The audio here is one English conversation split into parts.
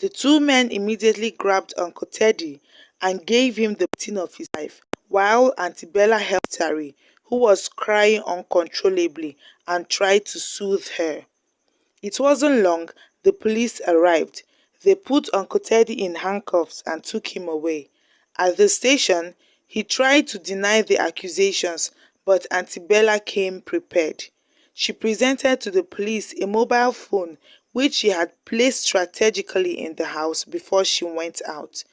The two men immediately grabbed Uncle Teddy and gave him the beating of his life, while Auntie Bella helped Terry, who was crying uncontrollably, and tried to soothe her. It wasn't long the police arrived. They put Uncle Teddy in handcuffs and took him away. At the station, he tried to deny the accusations, but Auntie Bella came prepared. She presented to the police a mobile phone which she had placed strategically in the house before she went out.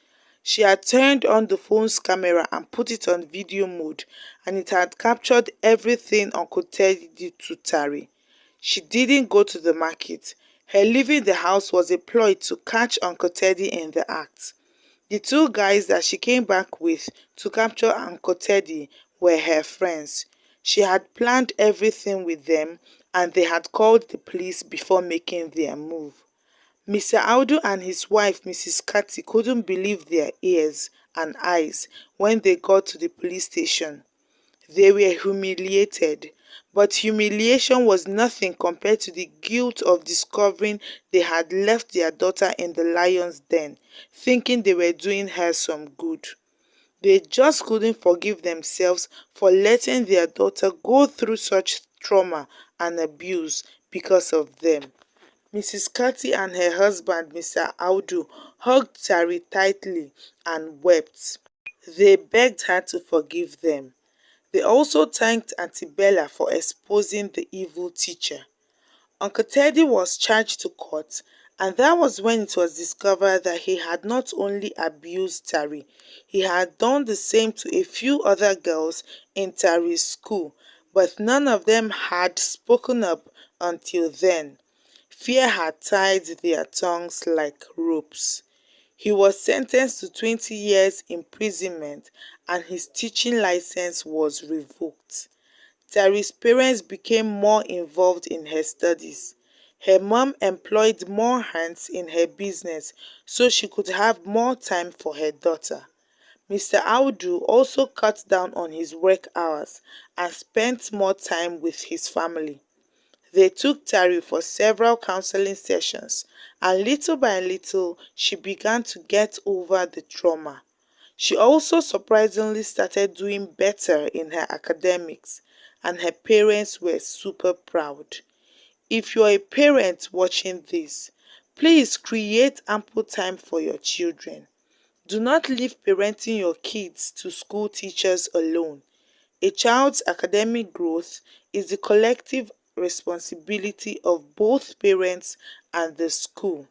She had turned on the phone's camera and put it on video mode, and it had captured everything Uncle Teddy did to Terry. She didn't go to the market. Her leaving the house was a ploy to catch Uncle Teddy in the act. The two guys that she came back with to capture Uncle Teddy were her friends. She had planned everything with them, and they had called the police before making their move. Mr. Audu and his wife Mrs. Cathy couldn't believe their ears and eyes when they got to the police station. They were humiliated, but humiliation was nothing compared to the guilt of discovering they had left their daughter in the lion's den, thinking they were doing her some good. They just couldn't forgive themselves for letting their daughter go through such trauma and abuse because of them. Mrs. Cathy and her husband, Mr. Audu, hugged Terry tightly and wept. They begged her to forgive them. They also thanked Auntie Bella for exposing the evil teacher. Uncle Teddy was charged to court, and that was when it was discovered that he had not only abused Terry, he had done the same to a few other girls in Terry's school, but none of them had spoken up until then. Fear had tied their tongues like ropes. He was sentenced to 20 years imprisonment, and his teaching license was revoked. Terry's parents became more involved in her studies. Her mom employed more hands in her business so she could have more time for her daughter. Mr. Audu also cut down on his work hours and spent more time with his family. They took Terry for several counseling sessions, and little by little she began to get over the trauma. She also surprisingly started doing better in her academics, and her parents were super proud. If you're a parent watching this, please create ample time for your children. Do not leave parenting your kids to school teachers alone. A child's academic growth is the collective responsibility of both parents and the school.